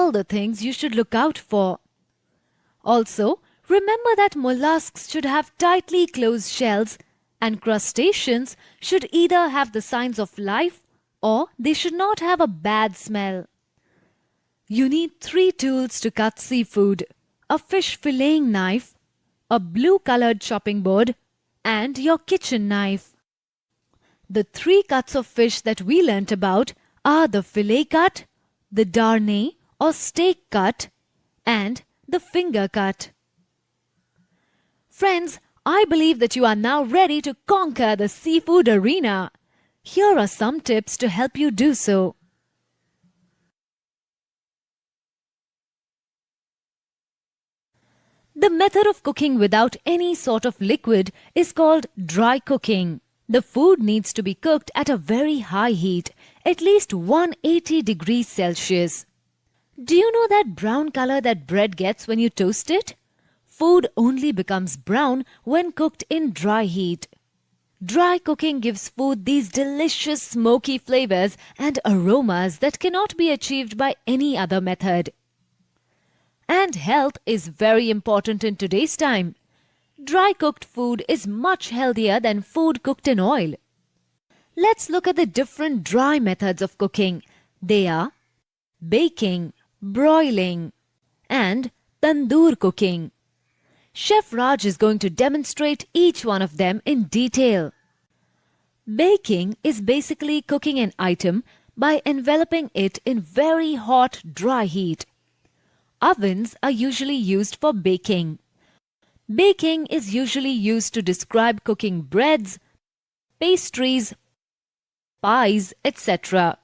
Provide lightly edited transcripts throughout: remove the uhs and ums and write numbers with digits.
all the things you should look out for. Also, remember that mollusks should have tightly closed shells and crustaceans should either have the signs of life or they should not have a bad smell. You need 3 tools to cut seafood: a fish filleting knife, a blue-colored chopping board, and your kitchen knife. The 3 cuts of fish that we learnt about are the fillet cut, the darnay or steak cut, and the finger cut. Friends, I believe that you are now ready to conquer the seafood arena. Here are some tips to help you do so. The method of cooking without any sort of liquid is called dry cooking. The food needs to be cooked at a very high heat, at least 180 degrees Celsius. Do you know that brown color that bread gets when you toast it? Food only becomes brown when cooked in dry heat. Dry cooking gives food these delicious smoky flavors and aromas that cannot be achieved by any other method. And health is very important in today's time. Dry cooked food is much healthier than food cooked in oil. Let's look at the different dry methods of cooking. They are baking, broiling, and tandoor cooking. Chef Raj is going to demonstrate each one of them in detail. Baking is basically cooking an item by enveloping it in very hot, dry heat. Ovens are usually used for baking. Baking is usually used to describe cooking breads, pastries, pies, etc.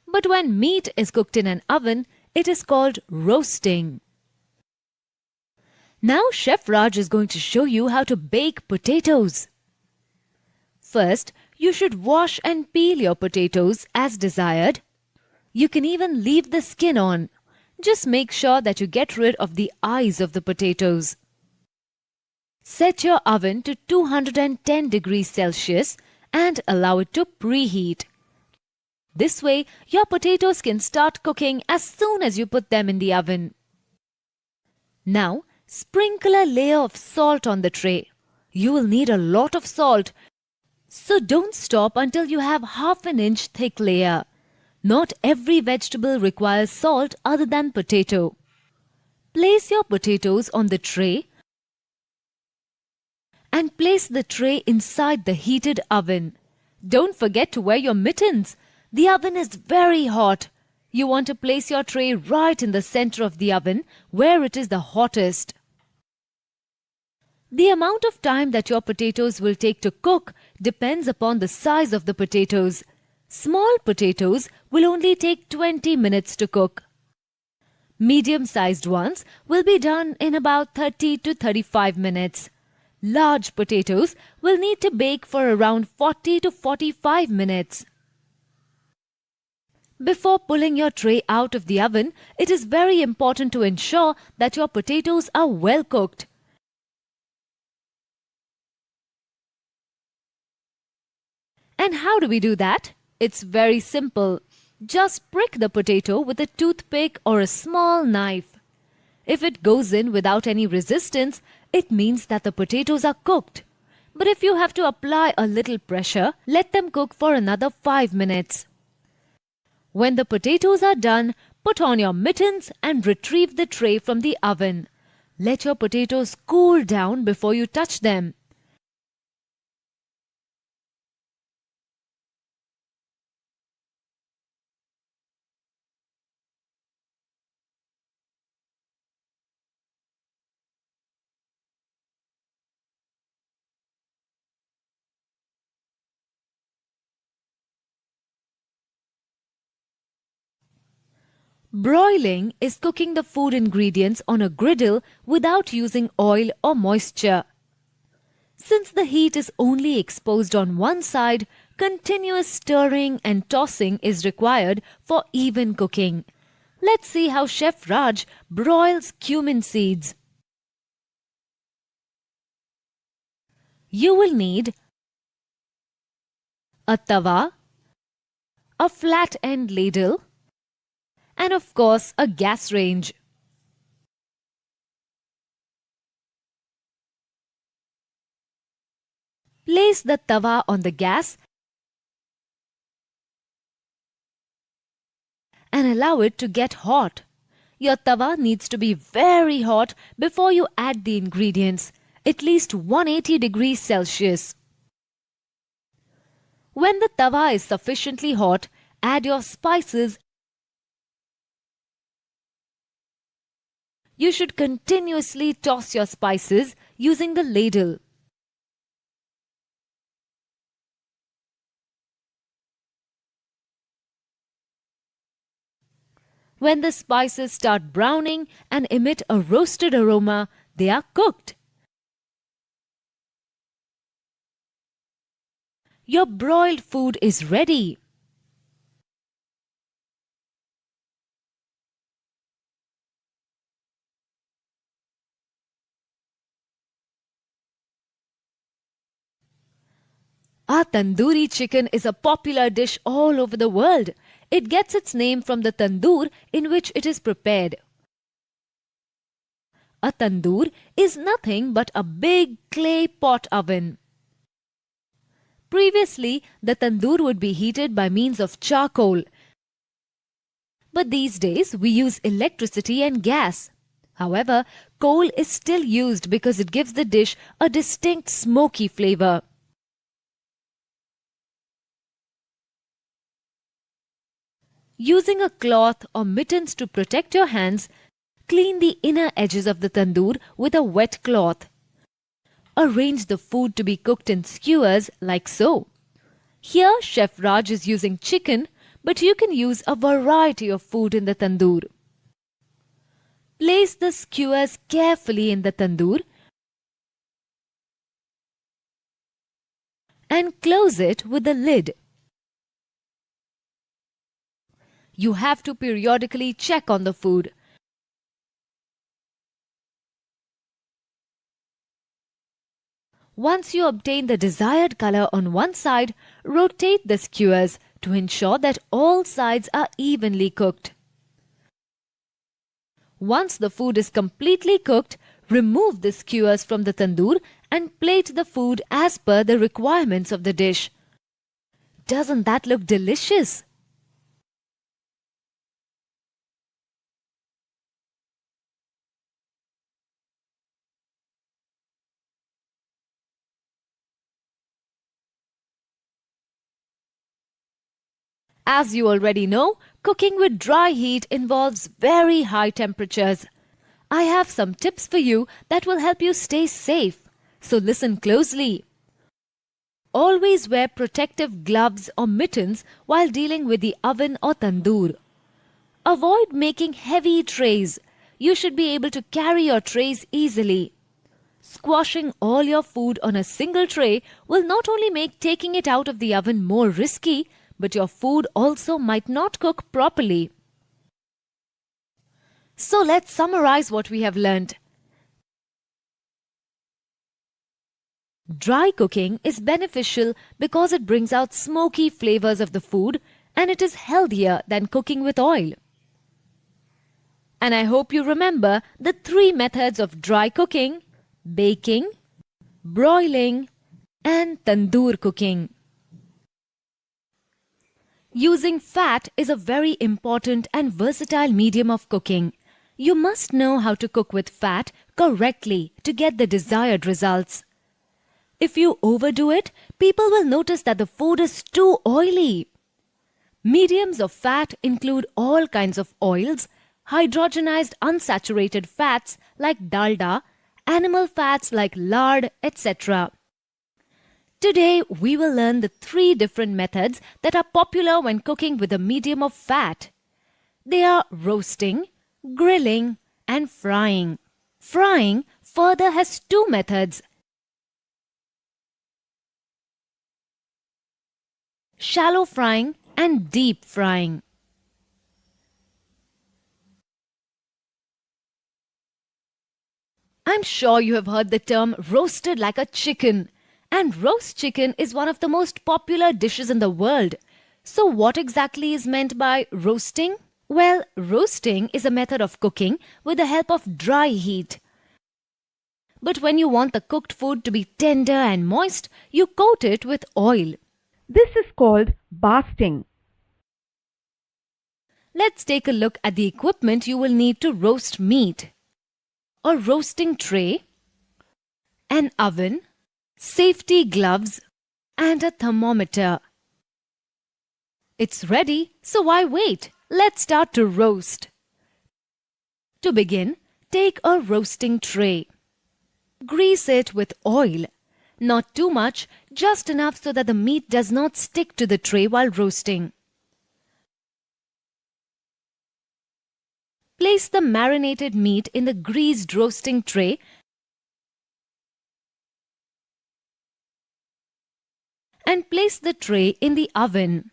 But when meat is cooked in an oven, it is called roasting. Now Chef Raj is going to show you how to bake potatoes. First, you should wash and peel your potatoes as desired. You can even leave the skin on. Just make sure that you get rid of the eyes of the potatoes. Set your oven to 210 degrees Celsius and allow it to preheat. This way, your potatoes can start cooking as soon as you put them in the oven. Now, sprinkle a layer of salt on the tray. You will need a lot of salt, so don't stop until you have half an inch thick layer. Not every vegetable requires salt other than potato. Place your potatoes on the tray and place the tray inside the heated oven. Don't forget to wear your mittens. The oven is very hot. You want to place your tray right in the center of the oven where it is the hottest. The amount of time that your potatoes will take to cook depends upon the size of the potatoes. Small potatoes will only take 20 minutes to cook. Medium-sized ones will be done in about 30 to 35 minutes. Large potatoes will need to bake for around 40 to 45 minutes. Before pulling your tray out of the oven, it is very important to ensure that your potatoes are well cooked. And how do we do that? It's very simple. Just prick the potato with a toothpick or a small knife. If it goes in without any resistance, it means that the potatoes are cooked. But if you have to apply a little pressure, let them cook for another 5 minutes. When the potatoes are done, put on your mittens and retrieve the tray from the oven. Let your potatoes cool down before you touch them. Broiling is cooking the food ingredients on a griddle without using oil or moisture. Since the heat is only exposed on one side, continuous stirring and tossing is required for even cooking. Let's see how Chef Raj broils cumin seeds. You will need a tawa, a flat end ladle, and of course a gas range. Place the tawa on the gas and allow it to get hot. Your tawa needs to be very hot before you add the ingredients, at least 180 degrees Celsius. When the tawa is sufficiently hot, add your spices. You should continuously toss your spices using the ladle. When the spices start browning and emit a roasted aroma, they are cooked. Your broiled food is ready. Our tandoori chicken is a popular dish all over the world. It gets its name from the tandoor in which it is prepared. A tandoor is nothing but a big clay pot oven. Previously, the tandoor would be heated by means of charcoal. But these days, we use electricity and gas. However, coal is still used because it gives the dish a distinct smoky flavor. Using a cloth or mittens to protect your hands, clean the inner edges of the tandoor with a wet cloth. Arrange the food to be cooked in skewers like so. Here, Chef Raj is using chicken, but you can use a variety of food in the tandoor. Place the skewers carefully in the tandoor and close it with the lid. You have to periodically check on the food. Once you obtain the desired color on one side, rotate the skewers to ensure that all sides are evenly cooked. Once the food is completely cooked, remove the skewers from the tandoor and plate the food as per the requirements of the dish. Doesn't that look delicious? As you already know, cooking with dry heat involves very high temperatures. I have some tips for you that will help you stay safe. So listen closely. Always wear protective gloves or mittens while dealing with the oven or tandoor. Avoid making heavy trays. You should be able to carry your trays easily. Squashing all your food on a single tray will not only make taking it out of the oven more risky, but your food also might not cook properly. So let's summarize what we have learned. Dry cooking is beneficial because it brings out smoky flavors of the food and it is healthier than cooking with oil. And I hope you remember the 3 methods of dry cooking: baking, broiling, and tandoor cooking. Using fat is a very important and versatile medium of cooking. You must know how to cook with fat correctly to get the desired results. If you overdo it, people will notice that the food is too oily. Mediums of fat include all kinds of oils, hydrogenized unsaturated fats like dalda, animal fats like lard, etc. Today, we will learn the 3 different methods that are popular when cooking with a medium of fat. They are roasting, grilling, and frying. Frying further has 2 methods: shallow frying and deep frying. I'm sure you have heard the term roasted like a chicken. And roast chicken is one of the most popular dishes in the world. So what exactly is meant by roasting? Well, roasting is a method of cooking with the help of dry heat. But when you want the cooked food to be tender and moist, you coat it with oil. This is called basting. Let's take a look at the equipment you will need to roast meat. A roasting tray, an oven, safety gloves, and a thermometer. It's ready, so why wait? Let's start to roast. To begin, take a roasting tray. Grease it with oil. Not too much, just enough so that the meat does not stick to the tray while roasting. Place the marinated meat in the greased roasting tray and place the tray in the oven.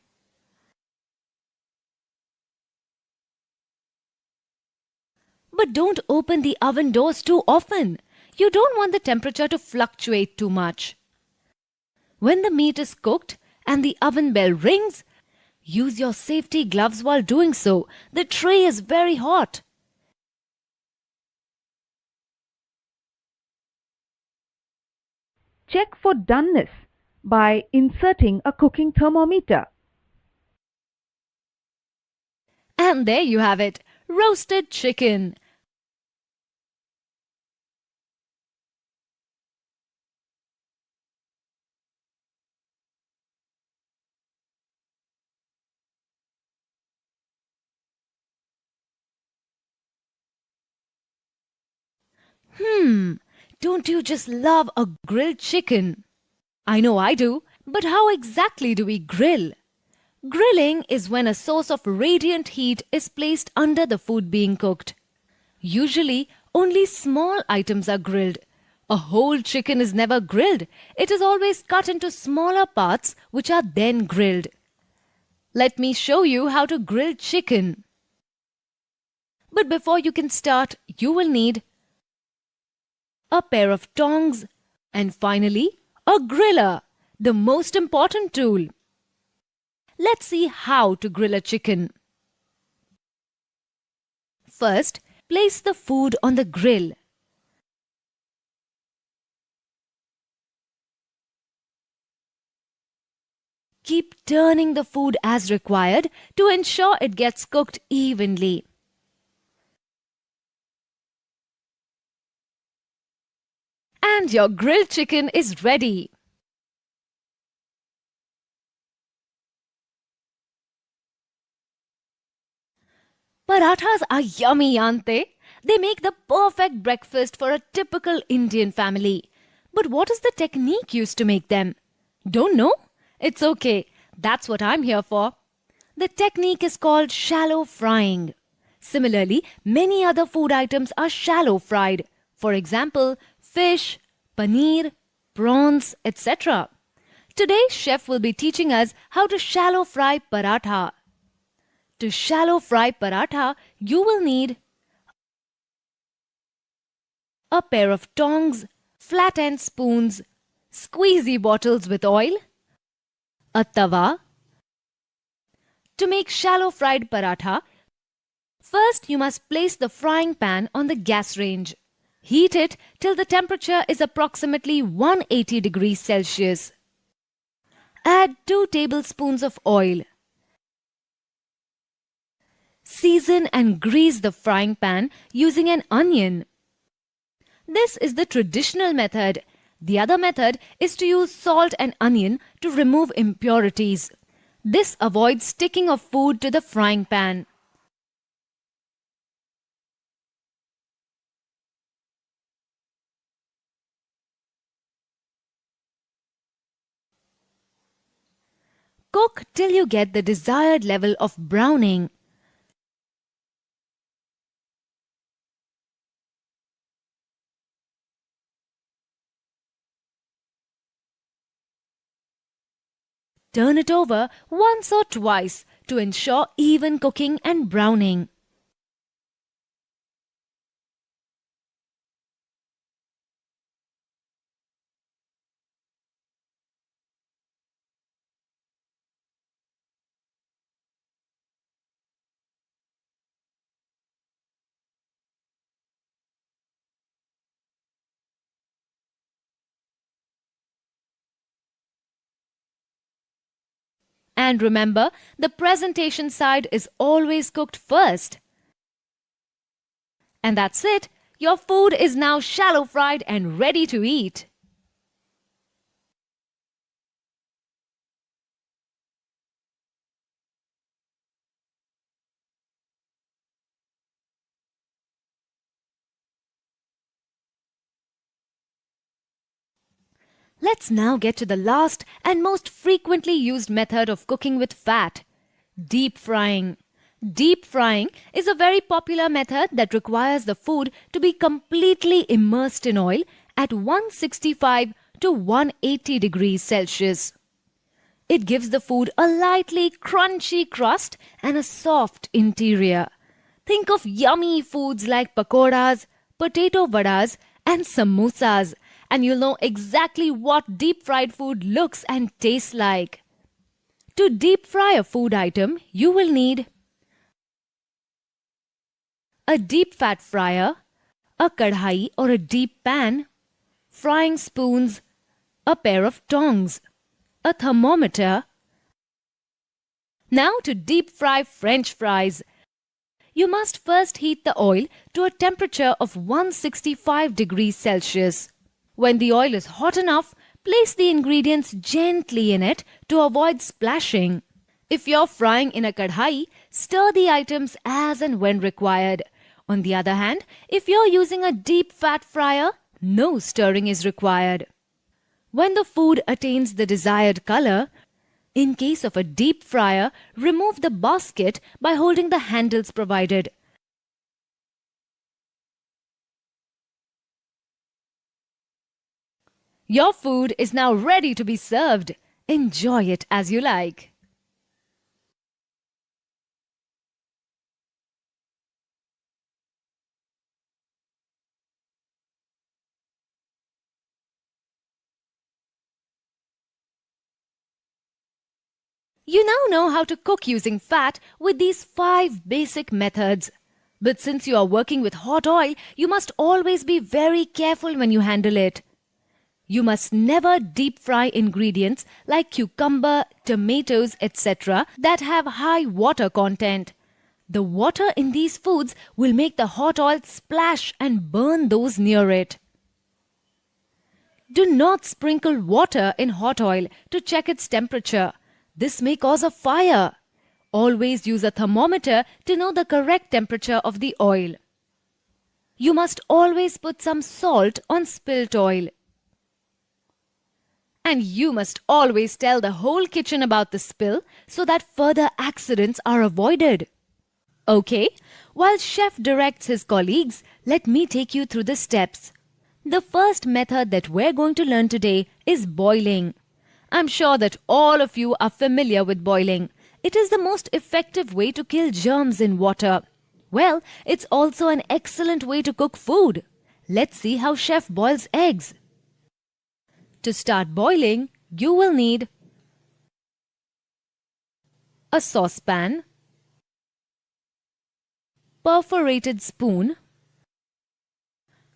But don't open the oven doors too often. You don't want the temperature to fluctuate too much. When the meat is cooked and the oven bell rings, use your safety gloves while doing so. The tray is very hot. Check for doneness by inserting a cooking thermometer. And there you have it, roasted chicken. Don't you just love a grilled chicken? I know I do, but how exactly do we grill? Grilling is when a source of radiant heat is placed under the food being cooked. Usually, only small items are grilled. A whole chicken is never grilled. It is always cut into smaller parts which are then grilled. Let me show you how to grill chicken. But before you can start, you will need a pair of tongs and finally, a griller, the most important tool. Let's see how to grill a chicken. First, place the food on the grill. Keep turning the food as required to ensure it gets cooked evenly. And your grilled chicken is ready. Parathas are yummy, aren't they? They make the perfect breakfast for a typical Indian family. But what is the technique used to make them? Don't know? It's okay. That's what I'm here for. The technique is called shallow frying. Similarly, many other food items are shallow fried. For example, fish, paneer, prawns, etc. Today, chef will be teaching us how to shallow fry paratha. To shallow fry paratha, you will need a pair of tongs, flat end spoons, squeezy bottles with oil, a tawa. To make shallow fried paratha, first you must place the frying pan on the gas range. Heat it till the temperature is approximately 180 degrees Celsius. Add 2 tablespoons of oil. Season and grease the frying pan using an onion. This is the traditional method. The other method is to use salt and onion to remove impurities. This avoids sticking of food to the frying pan. Cook till you get the desired level of browning. Turn it over once or twice to ensure even cooking and browning. And remember, the presentation side is always cooked first. And that's it. Your food is now shallow fried and ready to eat. Let's now get to the last and most frequently used method of cooking with fat: deep frying. Deep frying is a very popular method that requires the food to be completely immersed in oil at 165 to 180 degrees Celsius. It gives the food a lightly crunchy crust and a soft interior. Think of yummy foods like pakoras, potato vadas, and samosas, and you'll know exactly what deep fried food looks and tastes like. To deep fry a food item, you will need a deep fat fryer, a kadhai or a deep pan, frying spoons, a pair of tongs, a thermometer. Now to deep fry French fries. You must first heat the oil to a temperature of 165 degrees Celsius. When the oil is hot enough, place the ingredients gently in it to avoid splashing. If you're frying in a kadhai, stir the items as and when required. On the other hand, if you're using a deep fat fryer, no stirring is required. When the food attains the desired color, in case of a deep fryer, remove the basket by holding the handles provided. Your food is now ready to be served. Enjoy it as you like. You now know how to cook using fat with these 5 basic methods. But since you are working with hot oil, you must always be very careful when you handle it. You must never deep fry ingredients like cucumber, tomatoes, etc. that have high water content. The water in these foods will make the hot oil splash and burn those near it. Do not sprinkle water in hot oil to check its temperature. This may cause a fire. Always use a thermometer to know the correct temperature of the oil. You must always put some salt on spilt oil. And you must always tell the whole kitchen about the spill so that further accidents are avoided. Okay, while chef directs his colleagues, let me take you through the steps. The first method that we're going to learn today is boiling. I'm sure that all of you are familiar with boiling. It is the most effective way to kill germs in water. Well, it's also an excellent way to cook food. Let's see how chef boils eggs. To start boiling, you will need a saucepan, perforated spoon.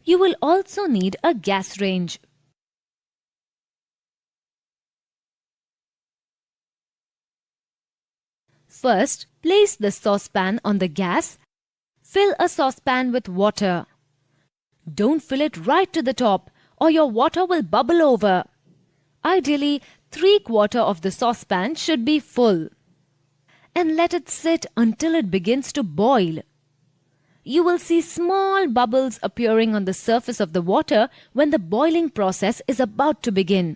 You will also need a gas range. First, place the saucepan on the gas. Fill a saucepan with water. Don't fill it right to the top or your water will bubble over. Ideally, 3/4 of the saucepan should be full. And let it sit until it begins to boil. You will see small bubbles appearing on the surface of the water when the boiling process is about to begin.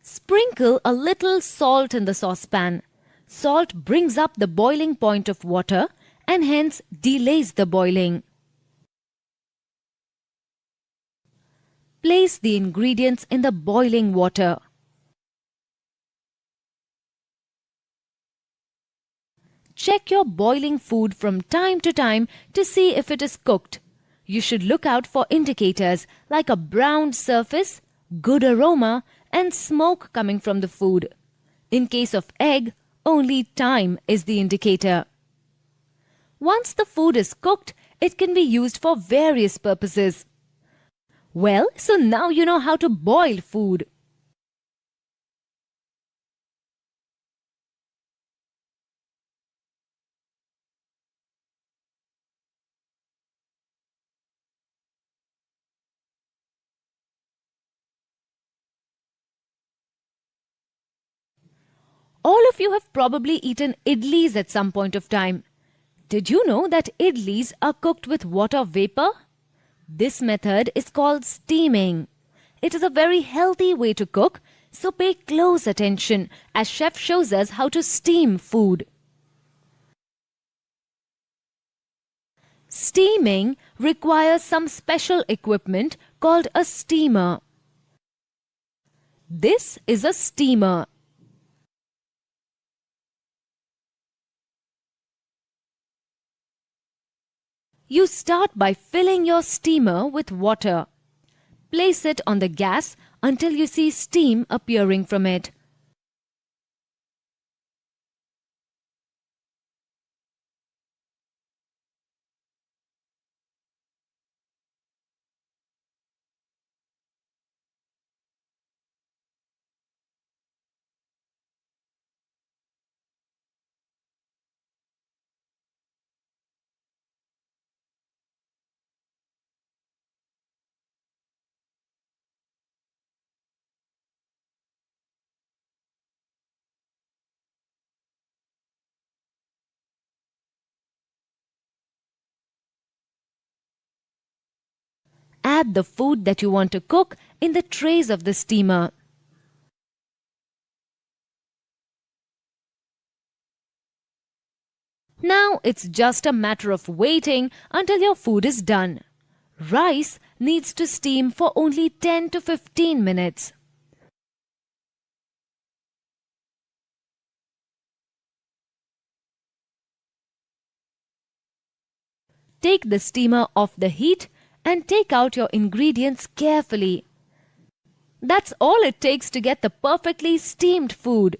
Sprinkle a little salt in the saucepan. Salt brings up the boiling point of water and hence delays the boiling. Place the ingredients in the boiling water. Check your boiling food from time to time to see if it is cooked. You should look out for indicators like a browned surface, good aroma, and smoke coming from the food. In case of egg, only time is the indicator. Once the food is cooked, it can be used for various purposes. Well, so now you know how to boil food. All of you have probably eaten idlis at some point of time. Did you know that idlis are cooked with water vapor? This method is called steaming. It is a very healthy way to cook, so pay close attention as chef shows us how to steam food. Steaming requires some special equipment called a steamer. This is a steamer. You start by filling your steamer with water. Place it on the gas until you see steam appearing from it. Add the food that you want to cook in the trays of the steamer. Now it's just a matter of waiting until your food is done. Rice needs to steam for only 10 to 15 minutes. Take the steamer off the heat and take out your ingredients carefully. That's all it takes to get the perfectly steamed food.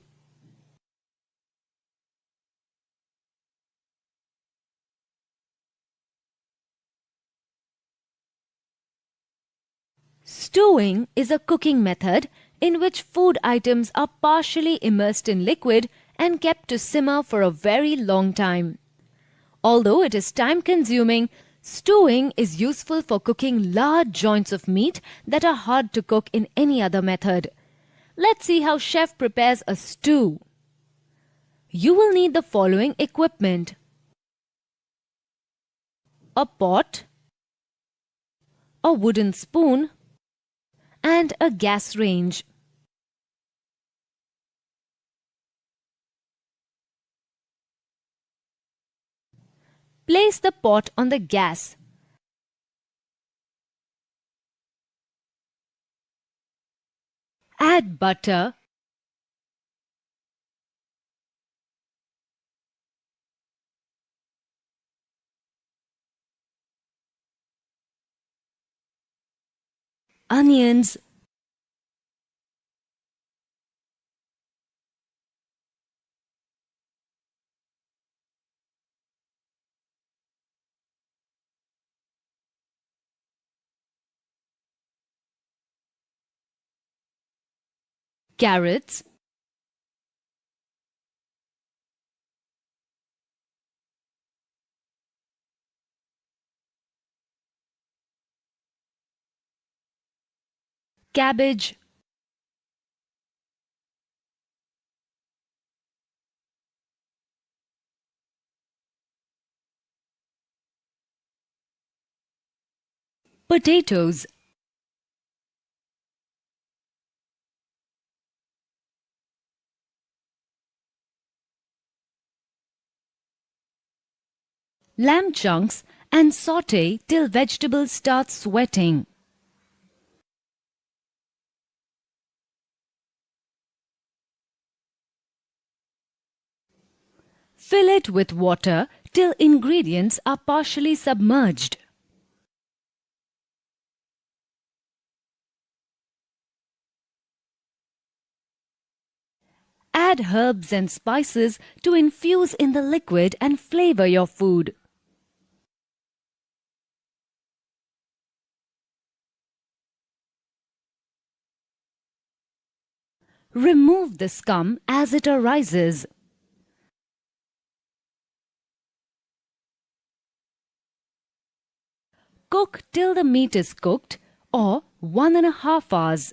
Stewing is a cooking method in which food items are partially immersed in liquid and kept to simmer for a very long time. Although it is time-consuming, stewing is useful for cooking large joints of meat that are hard to cook in any other method. Let's see how chef prepares a stew. You will need the following equipment: a pot, a wooden spoon, and a gas range. Place the pot on the gas. Add butter, onions, carrots, cabbage, potatoes, lamb chunks, and saute till vegetables start sweating. Fill it with water till ingredients are partially submerged. Add herbs and spices to infuse in the liquid and flavor your food. Remove the scum as it arises. Cook till the meat is cooked, or 1.5 hours.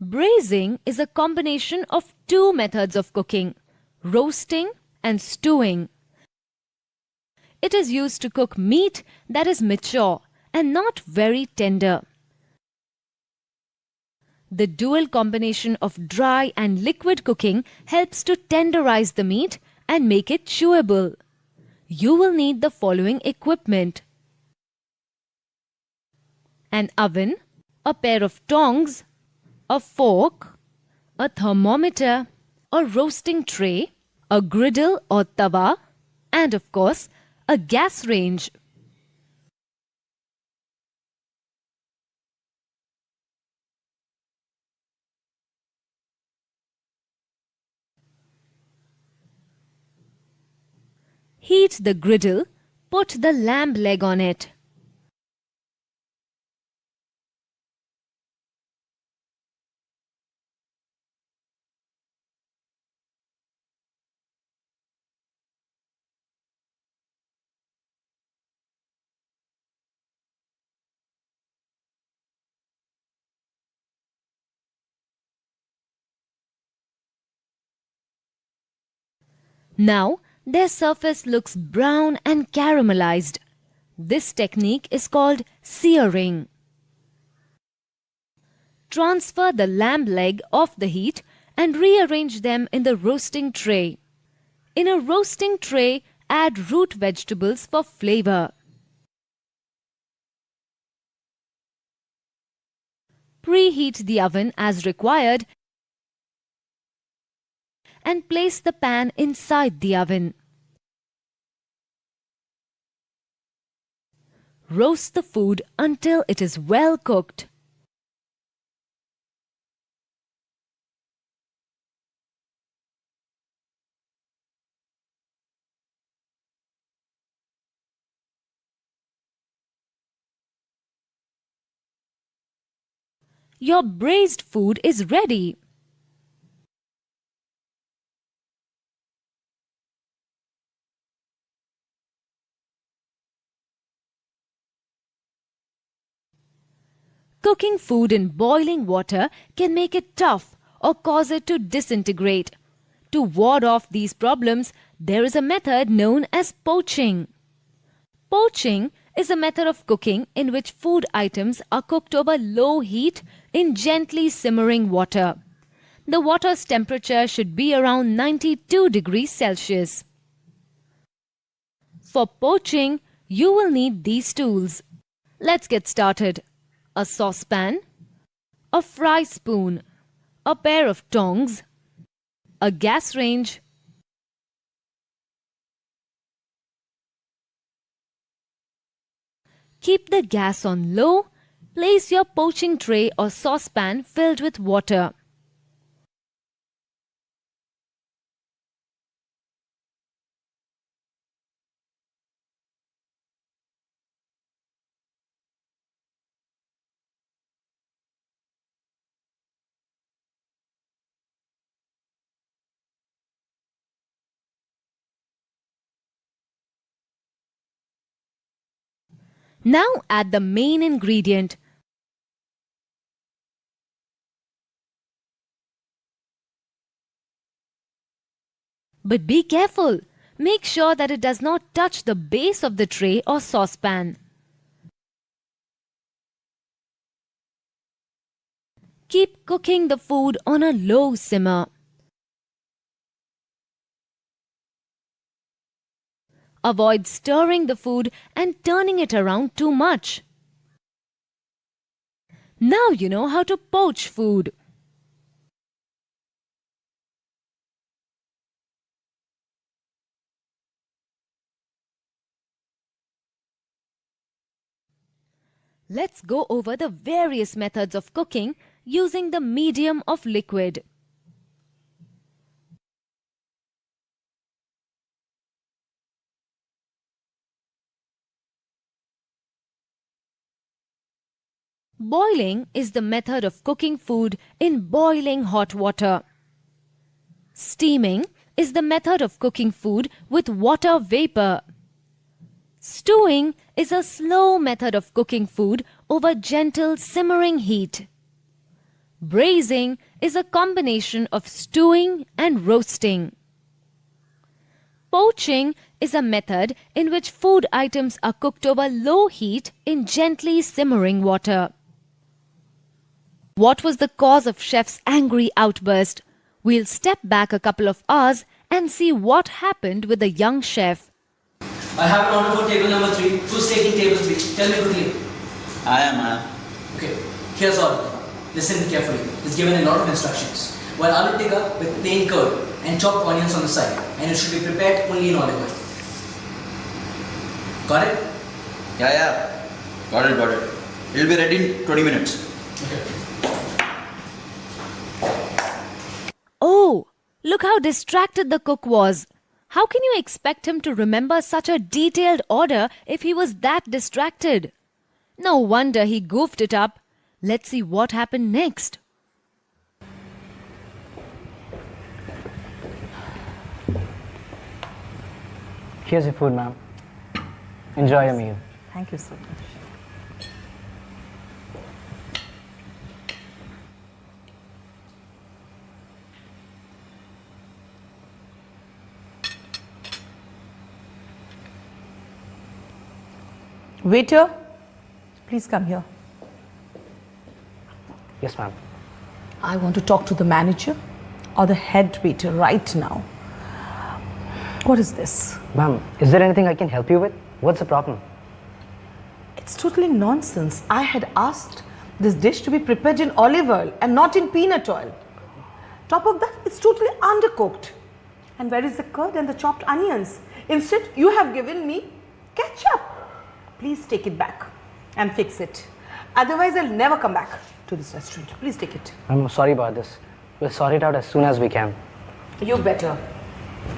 Braising is a combination of two methods of cooking, roasting and stewing. It is used to cook meat that is mature and not very tender. The dual combination of dry and liquid cooking helps to tenderize the meat and make it chewable. You will need the following equipment: an oven, a pair of tongs, a fork, a thermometer, a roasting tray, a griddle or tawa, and of course, a gas range. Heat the griddle, put the lamb leg on it. Now, their surface looks brown and caramelized. This technique is called searing. Transfer the lamb leg off the heat and rearrange them in the roasting tray. In a roasting tray, add root vegetables for flavor. Preheat the oven as required and place the pan inside the oven. Roast the food until it is well cooked. Your braised food is ready. Cooking food in boiling water can make it tough or cause it to disintegrate. To ward off these problems, there is a method known as poaching. Poaching is a method of cooking in which food items are cooked over low heat in gently simmering water. The water's temperature should be around 92 degrees Celsius. For poaching, you will need these tools. Let's get started. A saucepan, a fry spoon, a pair of tongs, a gas range, keep the gas on low. Place your poaching tray or saucepan filled with water. Now add the main ingredient. But be careful. Make sure that it does not touch the base of the tray or saucepan. Keep cooking the food on a low simmer. Avoid stirring the food and turning it around too much. Now you know how to poach food. Let's go over the various methods of cooking using the medium of liquid. Boiling is the method of cooking food in boiling hot water. Steaming is the method of cooking food with water vapor. Stewing is a slow method of cooking food over gentle simmering heat. Braising is a combination of stewing and roasting. Poaching is a method in which food items are cooked over low heat in gently simmering water. What was the cause of chef's angry outburst? We'll step back a couple of hours and see what happened with the young chef. I have an order for table number 3. Who's taking table 3? Tell me quickly. I am. Okay, here's all. Listen carefully. It's given a lot of instructions. While aloo tikka with plain curd and chopped onions on the side, and it should be prepared only in olive oil. Got it? Yeah. Got it. It'll be ready in 20 minutes. Okay. Oh, look how distracted the cook was. How can you expect him to remember such a detailed order if he was that distracted? No wonder he goofed it up. Let's see what happened next. Here's your food, ma'am. Enjoy your meal. Thank you so much. Waiter, please come here. Yes, ma'am. I want to talk to the manager or the head waiter right now. What is this? Ma'am, is there anything I can help you with? What's the problem? It's totally nonsense. I had asked this dish to be prepared in olive oil and not in peanut oil. Top of that, it's totally undercooked. And where is the curd and the chopped onions? Instead, you have given me ketchup. Please take it back and fix it. Otherwise, I'll never come back to this restaurant. Please take it. I'm sorry about this. We'll sort it out as soon as we can. You better.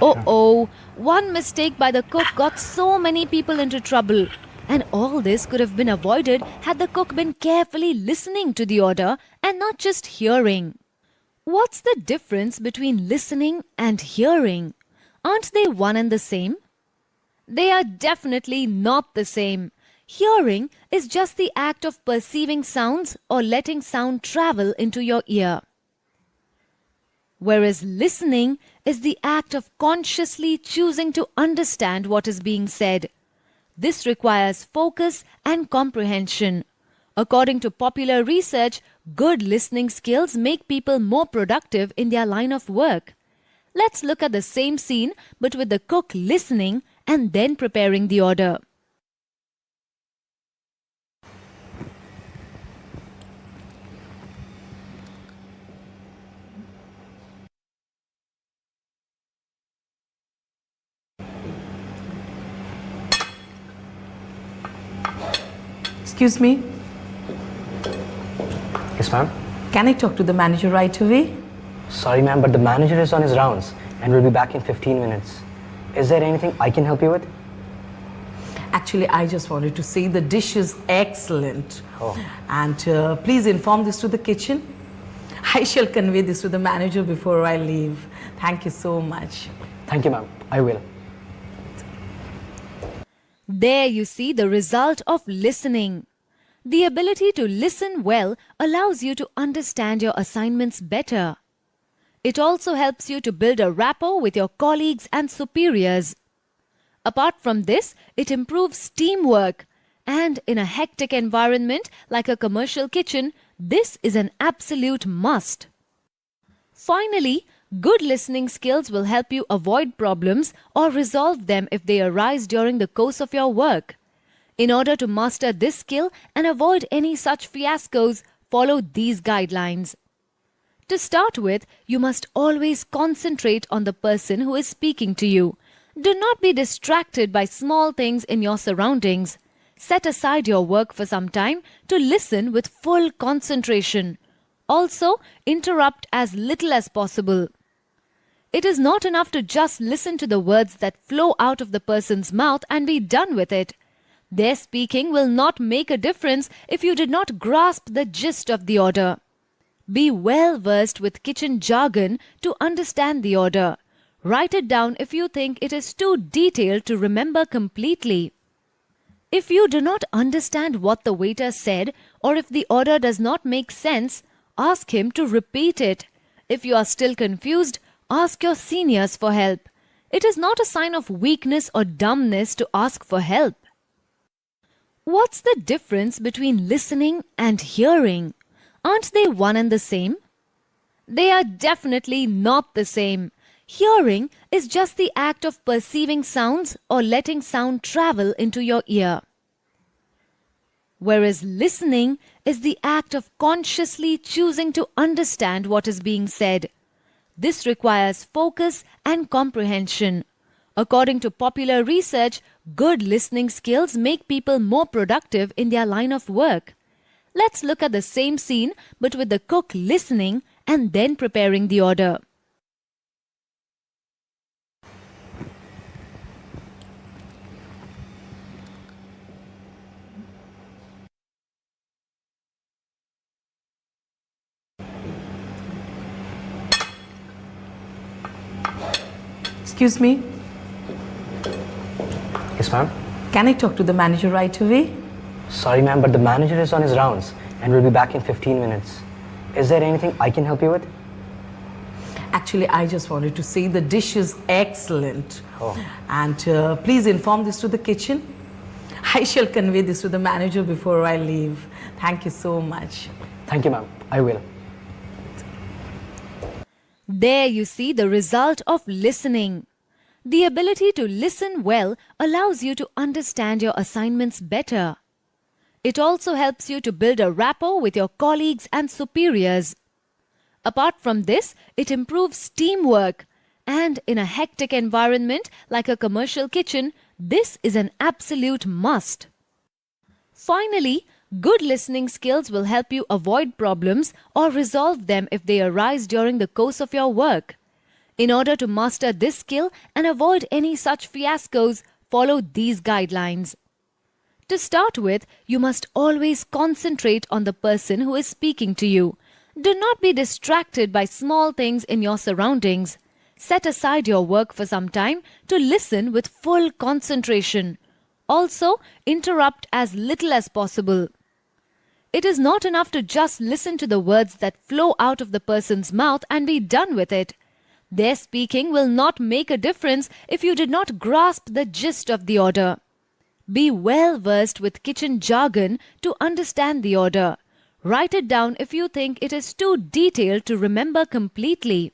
Oh, one mistake by the cook got so many people into trouble. And all this could have been avoided had the cook been carefully listening to the order and not just hearing. What's the difference between listening and hearing? Aren't they one and the same? They are definitely not the same. Hearing is just the act of perceiving sounds or letting sound travel into your ear. Whereas listening is the act of consciously choosing to understand what is being said. This requires focus and comprehension. According to popular research, good listening skills make people more productive in their line of work. Let's look at the same scene but with the cook listening and then preparing the order. Excuse me. Yes, ma'am. Can I talk to the manager right away? Sorry, ma'am, but the manager is on his rounds and will be back in 15 minutes. Is there anything I can help you with? Actually, I just wanted to say the dish is excellent. Oh. And please inform this to the kitchen. I shall convey this to the manager before I leave. Thank you so much. Thank you, ma'am. I will. There you see the result of listening. The ability to listen well allows you to understand your assignments better. It also helps you to build a rapport with your colleagues and superiors. Apart from this, it improves teamwork. And in a hectic environment like a commercial kitchen, this is an absolute must. Finally, good listening skills will help you avoid problems or resolve them if they arise during the course of your work. In order to master this skill and avoid any such fiascos, follow these guidelines. To start with, you must always concentrate on the person who is speaking to you. Do not be distracted by small things in your surroundings. Set aside your work for some time to listen with full concentration. Also, interrupt as little as possible. It is not enough to just listen to the words that flow out of the person's mouth and be done with it. Their speaking will not make a difference if you did not grasp the gist of the order. Be well versed with kitchen jargon to understand the order. Write it down if you think it is too detailed to remember completely. If you do not understand what the waiter said or if the order does not make sense, ask him to repeat it. If you are still confused, ask your seniors for help. It is not a sign of weakness or dumbness to ask for help. What's the difference between listening and hearing? Aren't they one and the same? They are definitely not the same. Hearing is just the act of perceiving sounds or letting sound travel into your ear. Whereas listening is the act of consciously choosing to understand what is being said. This requires focus and comprehension. According to popular research, good listening skills make people more productive in their line of work. Let's look at the same scene but with the cook listening and then preparing the order. Excuse me, Yes, ma'am. can I talk to the manager right away? Sorry, ma'am, but the manager is on his rounds and will be back in 15 minutes. Is there anything I can help you with? Actually, I just wanted to say the dish is excellent. Oh. And please inform this to the kitchen. I shall convey this to the manager before I leave. Thank you so much. Thank you, ma'am. I will. There you see the result of listening. The ability to listen well allows you to understand your assignments better. It also helps you to build a rapport with your colleagues and superiors. Apart from this, it improves teamwork. And in a hectic environment like a commercial kitchen, this is an absolute must. Finally, good listening skills will help you avoid problems or resolve them if they arise during the course of your work. In order to master this skill and avoid any such fiascos, follow these guidelines. To start with, you must always concentrate on the person who is speaking to you. Do not be distracted by small things in your surroundings. Set aside your work for some time to listen with full concentration. Also, interrupt as little as possible. It is not enough to just listen to the words that flow out of the person's mouth and be done with it. Their speaking will not make a difference if you did not grasp the gist of the order. Be well versed with kitchen jargon to understand the order. Write it down if you think it is too detailed to remember completely.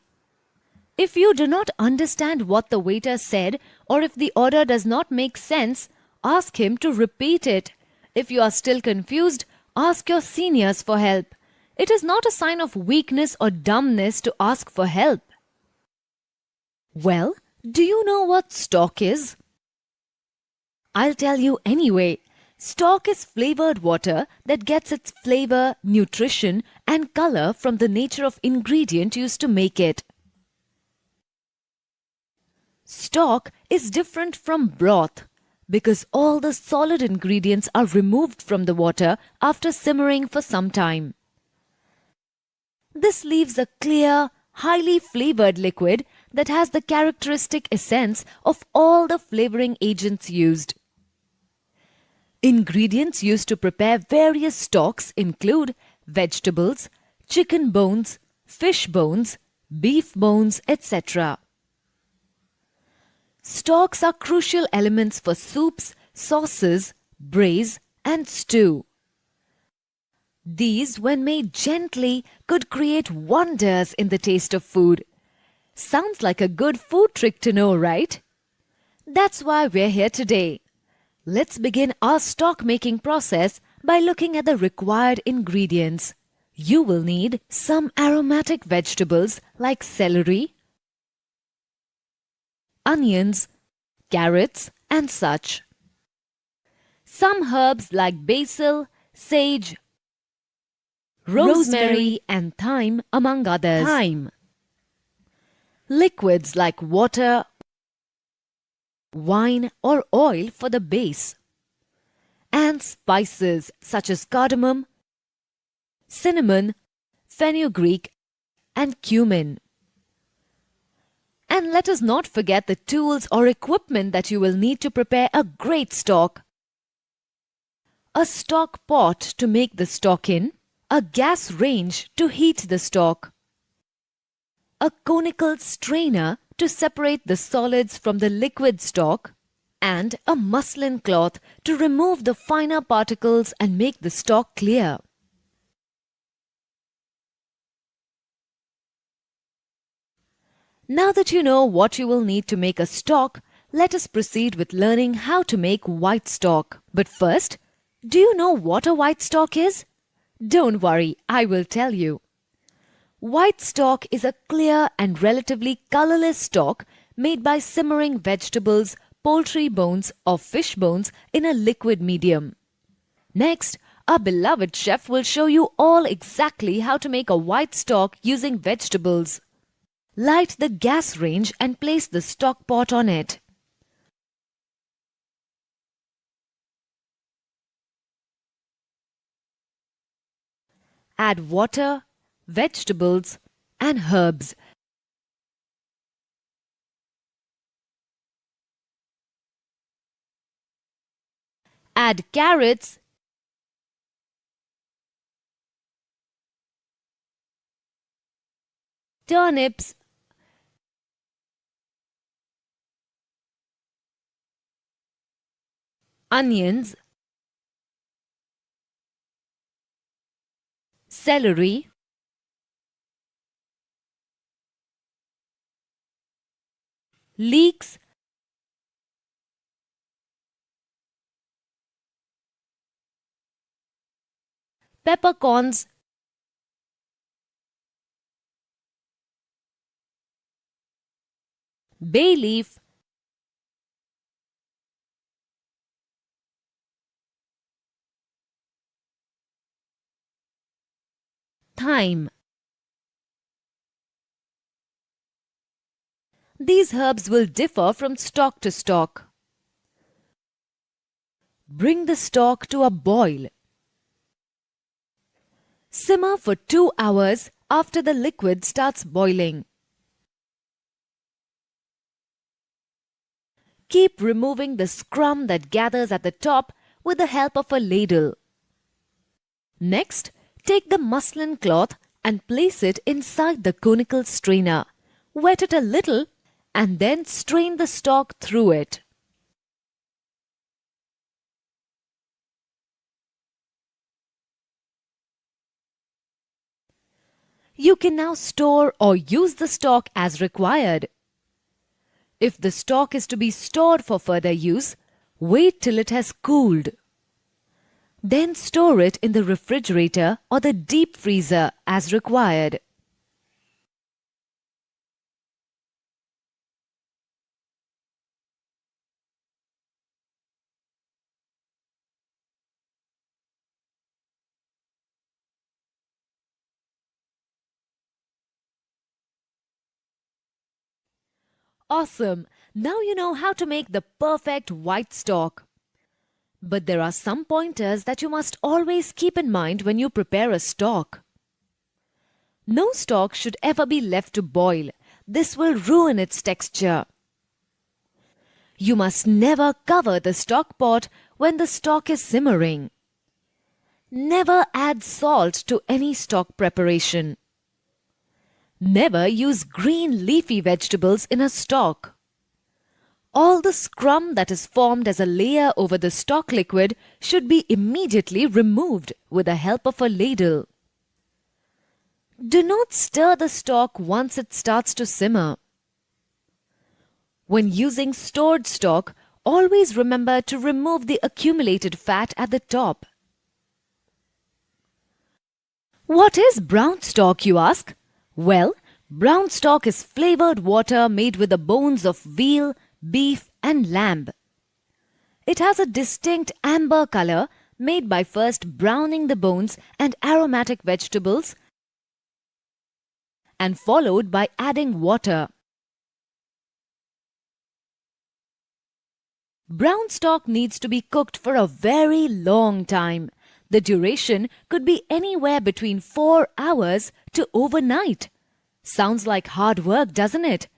If you do not understand what the waiter said or if the order does not make sense, ask him to repeat it. If you are still confused, ask your seniors for help. It is not a sign of weakness or dumbness to ask for help. Well, do you know what stock is? I'll tell you anyway. Stock is flavored water that gets its flavor, nutrition, and color from the nature of ingredient used to make it. Stock is different from broth because all the solid ingredients are removed from the water after simmering for some time. This leaves a clear, highly flavored liquid that has the characteristic essence of all the flavoring agents used. Ingredients used to prepare various stocks include vegetables, chicken bones, fish bones, beef bones, etc. Stocks are crucial elements for soups, sauces, braise, and stew. These, when made gently, could create wonders in the taste of food. Sounds like a good food trick to know, right? That's why we're here today. Let's begin our stock making process by looking at the required ingredients. You will need some aromatic vegetables like celery, onions, carrots, and such. Some herbs like basil, sage, rosemary, and thyme, among others. Liquids like water, wine, or oil for the base. And spices such as cardamom, cinnamon, fenugreek, and cumin. And let us not forget the tools or equipment that you will need to prepare a great stock. A stock pot to make the stock in, a gas range to heat the stock, a conical strainer to separate the solids from the liquid stock, and a muslin cloth to remove the finer particles and make the stock clear. Now that you know what you will need to make a stock, let us proceed with learning how to make white stock. But first, do you know what a white stock is? Don't worry, I will tell you. White stock is a clear and relatively colorless stock made by simmering vegetables, poultry bones or fish bones in a liquid medium. Next, our beloved chef will show you all exactly how to make a white stock using vegetables. Light the gas range and place the stock pot on it. Add water, vegetables and herbs. Add carrots, turnips, onions, celery, leeks, peppercorns, bay leaf, thyme. These herbs will differ from stock to stock. Bring the stock to a boil. Simmer for 2 hours after the liquid starts boiling. Keep removing the scrum that gathers at the top with the help of a ladle. Next, take the muslin cloth and place it inside the conical strainer. Wet it a little and then strain the stock through it. You can now store or use the stock as required. If the stock is to be stored for further use, wait till it has cooled. Then store it in the refrigerator or the deep freezer as required. Awesome! Now you know how to make the perfect white stock. But there are some pointers that you must always keep in mind when you prepare a stock. No stock should ever be left to boil. This will ruin its texture. You must never cover the stock pot when the stock is simmering. Never add salt to any stock preparation. Never use green leafy vegetables in a stock. All the scrum that is formed as a layer over the stock liquid should be immediately removed with the help of a ladle. Do not stir the stock once it starts to simmer. When using stored stock, always remember to remove the accumulated fat at the top. What is brown stock, you ask? Well, brown stock is flavored water made with the bones of veal, beef and lamb. It has a distinct amber color made by first browning the bones and aromatic vegetables and followed by adding water. Brown stock needs to be cooked for a very long time. The duration could be anywhere between 4 hours to overnight. Sounds like hard work, doesn't it?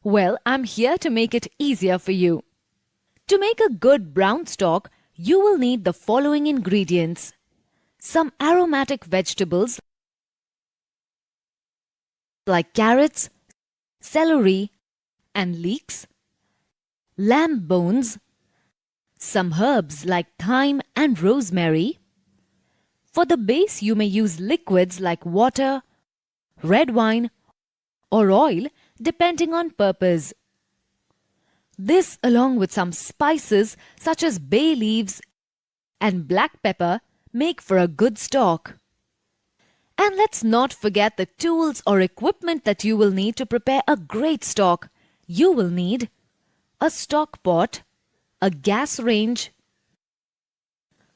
Well, I'm here to make it easier for you. To make a good brown stock, you will need the following ingredients: some aromatic vegetables like carrots, celery, and leeks, lamb bones, some herbs like thyme and rosemary. For the base, you may use liquids like water, red wine, or oil, depending on purpose. This, along with some spices such as bay leaves and black pepper, make for a good stock. And let's not forget the tools or equipment that you will need to prepare a great stock. You will need a stock pot, a gas range,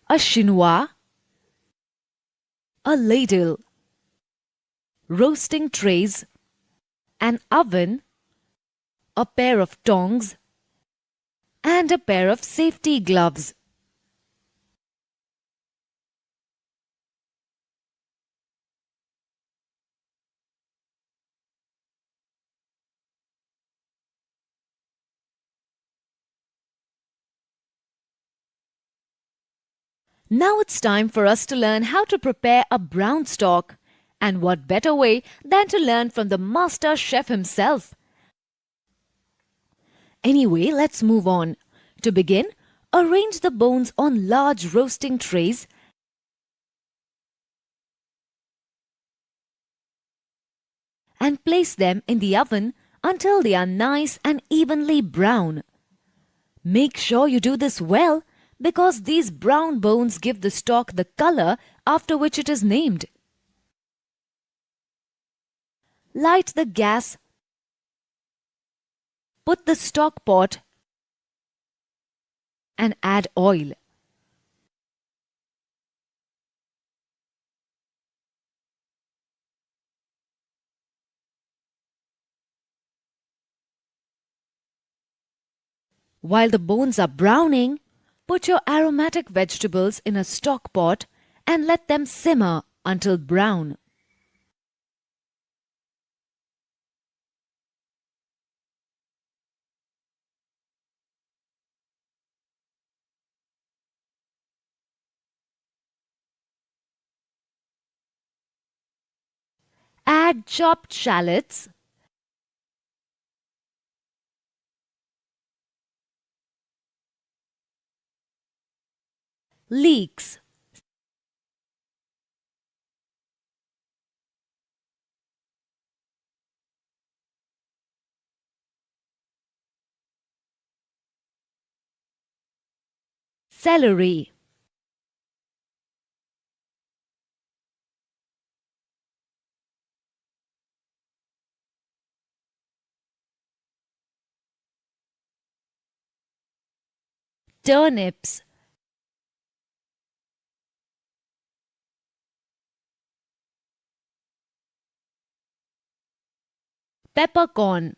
a chinois, a ladle, roasting trays, an oven, a pair of tongs, and a pair of safety gloves. Now it's time for us to learn how to prepare a brown stock. And what better way than to learn from the master chef himself? Anyway, let's move on. To begin, arrange the bones on large roasting trays and place them in the oven until they are nice and evenly brown. Make sure you do this well because these brown bones give the stock the color after which it is named. Light the gas, put the stock pot and add oil. While the bones are browning, put your aromatic vegetables in a stock pot and let them simmer until brown. Add chopped shallots, leeks, celery, turnips, peppercorn,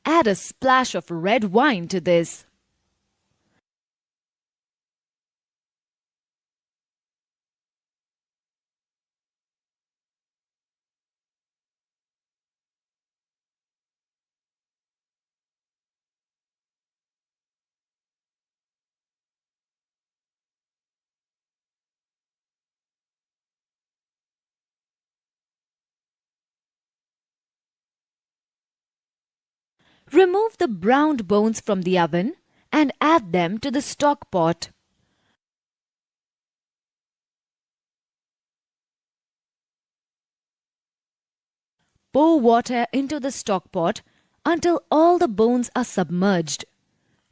add a splash of red wine to this. Remove the browned bones from the oven and add them to the stock pot. Pour water into the stock pot until all the bones are submerged.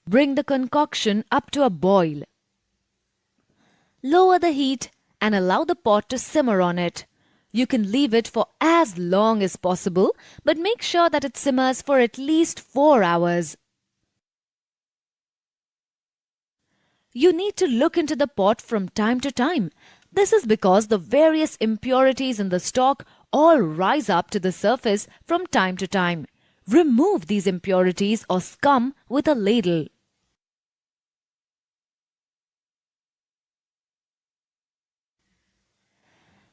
Bring the concoction up to a boil. Lower the heat and allow the pot to simmer on it. You can leave it for as long as possible, but make sure that it simmers for at least 4 hours. You need to look into the pot from time to time. This is because the various impurities in the stock all rise up to the surface from time to time. Remove these impurities or scum with a ladle.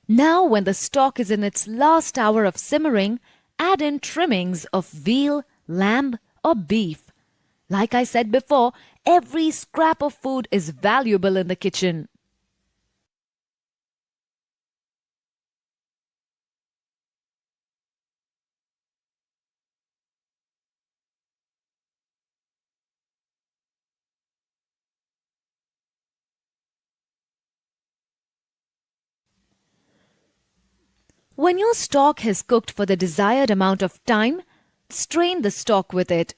Now, when the stock is in its last hour of simmering, add in trimmings of veal, lamb, or beef. Like I said before, every scrap of food is valuable in the kitchen. When your stock has cooked for the desired amount of time, strain the stock with it.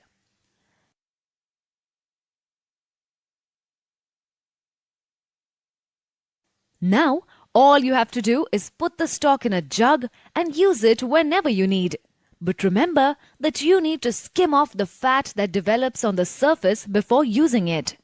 Now, all you have to do is put the stock in a jug and use it whenever you need. But remember that you need to skim off the fat that develops on the surface before using it.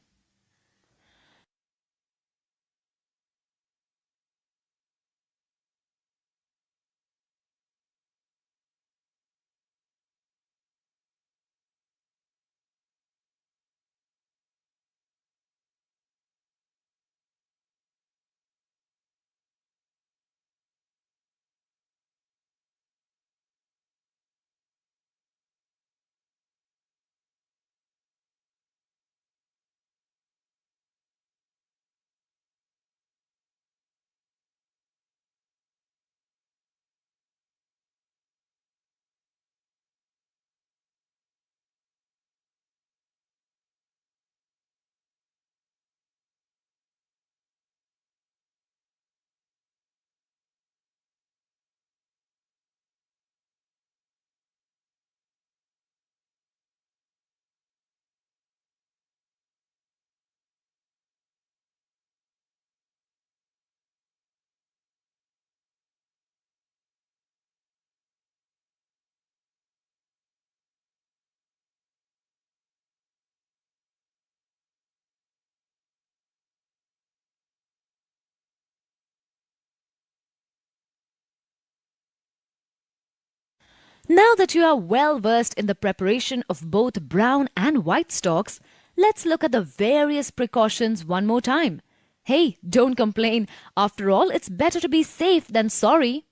Now that you are well versed in the preparation of both brown and white stocks, let's look at the various precautions one more time. Hey, don't complain. After all, it's better to be safe than sorry.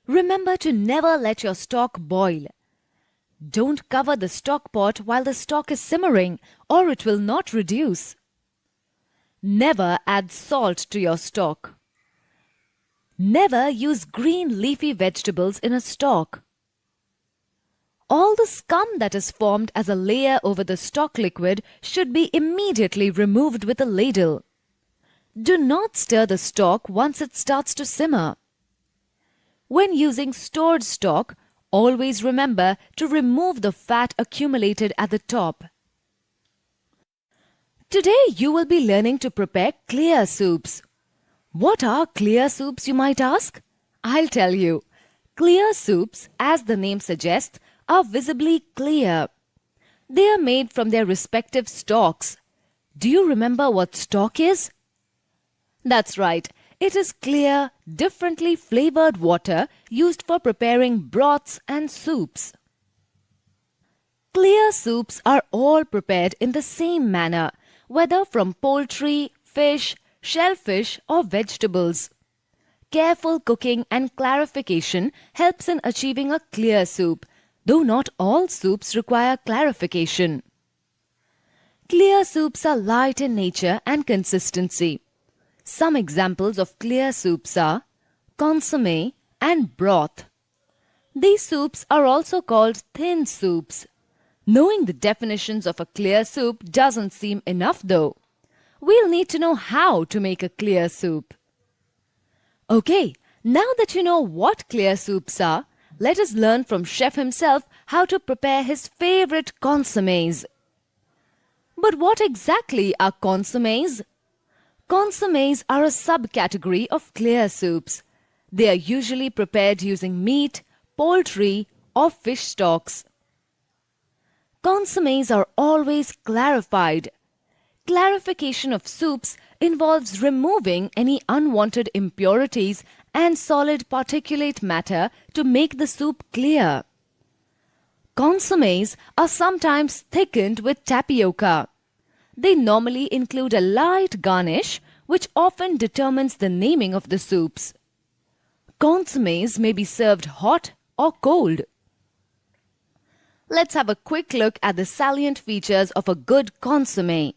Remember to never let your stock boil. Don't cover the stock pot while the stock is simmering, or it will not reduce. Never add salt to your stock. Never use green leafy vegetables in a stock. All the scum that is formed as a layer over the stock liquid should be immediately removed with a ladle. Do not stir the stock once it starts to simmer. When using stored stock, always remember to remove the fat accumulated at the top. Today you will be learning to prepare clear soups. What are clear soups, you might ask? I'll tell you. Clear soups, as the name suggests, are visibly clear. They are made from their respective stocks. Do you remember what stock is? That's right. It is clear, differently flavored water used for preparing broths and soups. Clear soups are all prepared in the same manner, whether from poultry, fish, shellfish or vegetables. Careful cooking and clarification helps in achieving a clear soup, though not all soups require clarification. Clear soups are light in nature and consistency. Some examples of clear soups are consommé and broth. These soups are also called thin soups. Knowing the definitions of a clear soup doesn't seem enough though. We'll need to know how to make a clear soup. Okay, now that you know what clear soups are, let us learn from chef himself how to prepare his favorite consommés. But what exactly are consommés? Consommés are a subcategory of clear soups. They are usually prepared using meat, poultry or fish stocks. Consommés are always clarified. Clarification of soups involves removing any unwanted impurities and solid particulate matter to make the soup clear. Consommés are sometimes thickened with tapioca. They normally include a light garnish, which often determines the naming of the soups. Consommes may be served hot or cold. Let's have a quick look at the salient features of a good consommé.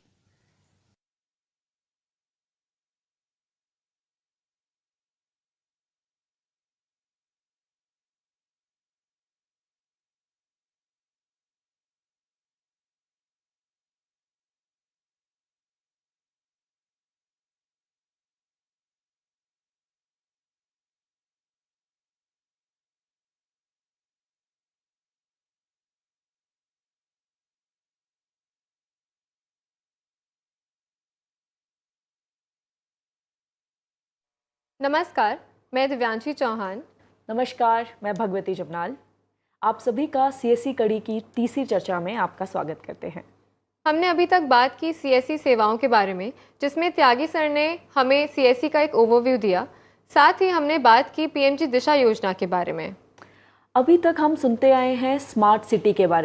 नमस्कार, मैं दिव्यांशी चौहान। नमस्कार, मैं भगवती जबनाल। आप सभी का CSC कड़ी की तीसरी चर्चा में आपका स्वागत करते हैं। हमने अभी तक बात की सीएससी सेवाओं के बारे में, जिसमें त्यागी सर ने हमें सीएससी का एक ओवरव्यू दिया। साथ ही हमने बात की पीएमजी दिशा योजना के बारे में। अभी तक हम सुनते आए हैं स्मार्ट सिटी के बारे